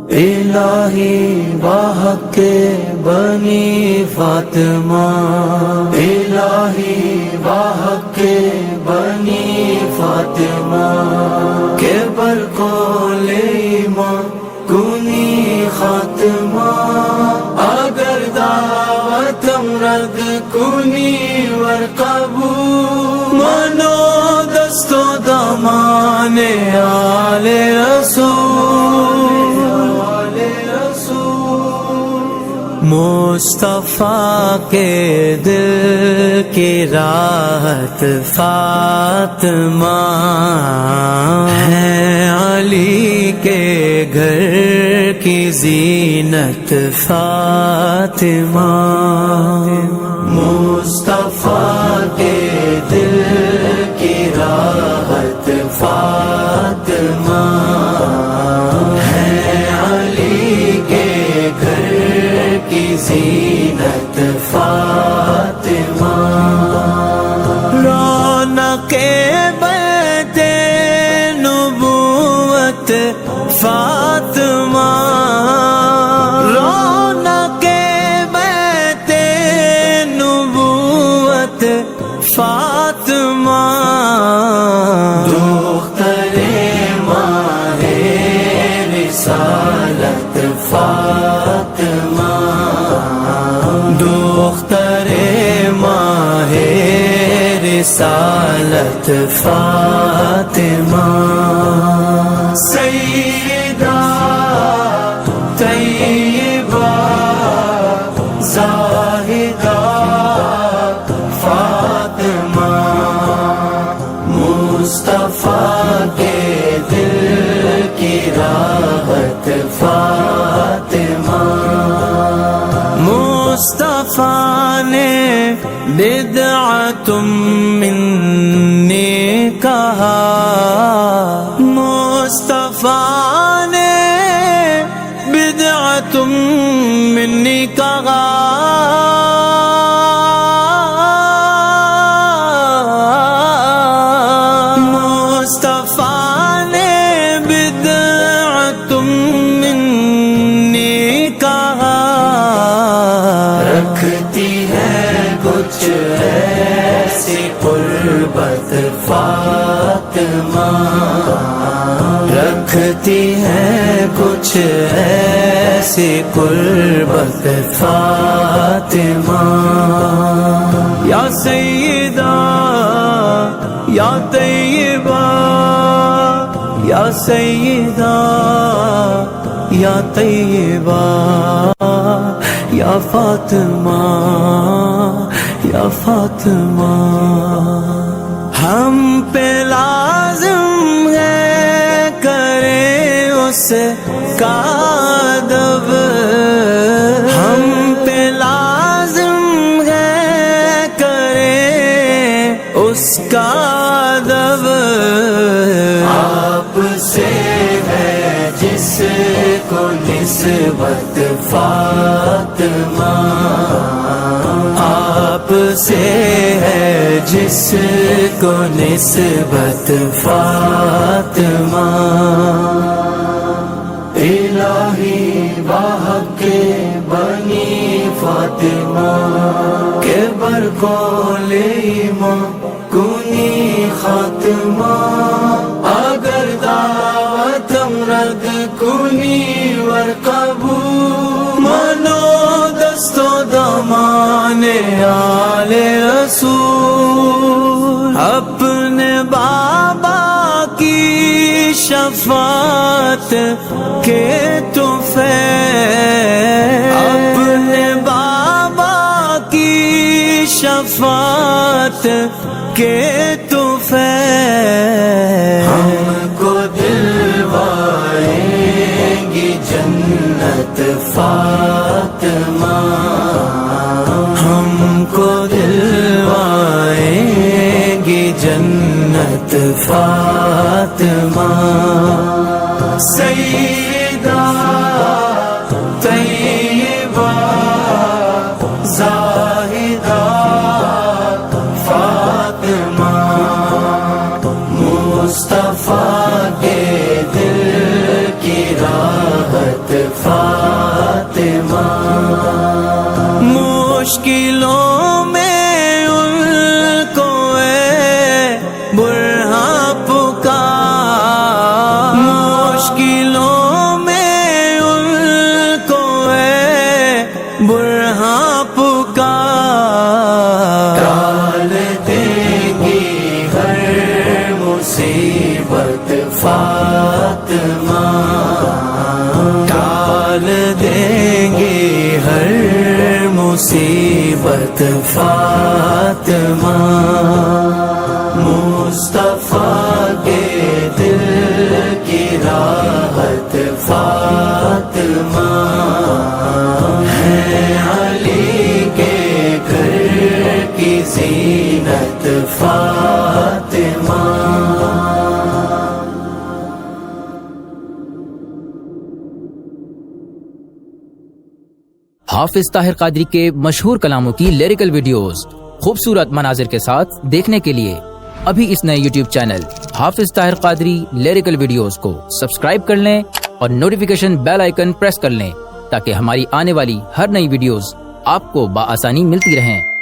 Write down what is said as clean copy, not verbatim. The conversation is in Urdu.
الہی بحق بنی فاطمہ، الہی بحق بنی فاطمہ، کہ برکول ایمان کنی خاتمہ، اگر دعوتم رد کنی ورقبول، منو دست و دامان آل رسول، مصطفیٰ کے دل کی راحت فاطمہ ہے، علی کے گھر کی زینت فاطمہ، مصطفیٰ کے دل کی راحت فاطمہ ہے، علی کے گھر کی زینت فاطمہ، رونق بیت نبوت فاطمہ، رونق بیت نبوت فاطمہ، دختر ماہ رسالت فاطمہ، دختر ماہ رسالت فاطمہ، سیدہ طیبہ زاہدہ فاطمہ، مصطفیٰ کے دل کی راحت فاطمہ، مصطفیٰ نے بدعت منی کہا، مصطفیٰ نے بدعت منی کہا، مصطفیٰ نے بدعت منی کہا، رکھتی ہے کچھ ایسی قربت فاطمہ، رکھتی ہے کچھ ایسی قربت فاطمہ، یا سیدہ یا طیبہ، یا سیدہ یا طیبہ، یا فاطمہ یا فاطمہ، ہم پہ لازم ہے کریں اس کا ادب، ہم پہ لازم ہے کریں اس کا ادب، آپ سے ہے جس کو نسبت فاطمہ، آپ سے ہے جس کو نسبت فاطمہ، الہی بحق بنی فاطمہ، کہ برکول ایمان کنی خاتمہ، اگر دعوتم رد کنی ورقبول، منو دست و دامان آل رسول، اپنے بابا کی شفاعت کے تو فیض، اپنے بابا کی شفاعت کے تو فیض، ہم کو دلوائیں گی جنت فاطمہ، ہم کو دلوائیں گی جنت فاطمہ، سیدہ طیبہ زاہدہ فاطمہ، مصطفیٰ کے دل کی راحت مصیبت فاطمہ، مصطفیٰ کے دل کی راحت فاطمہ، ہے علی کے گھر کی زینت فاطمہ۔ حافظ طاہر قادری کے مشہور کلاموں کی لیریکل ویڈیوز خوبصورت مناظر کے ساتھ دیکھنے کے لیے ابھی اس نئے یوٹیوب چینل حافظ طاہر قادری لیریکل ویڈیوز کو سبسکرائب کر لیں اور نوٹیفیکیشن بیل آئیکن پریس کر لیں تاکہ ہماری آنے والی ہر نئی ویڈیوز آپ کو بآسانی ملتی رہیں۔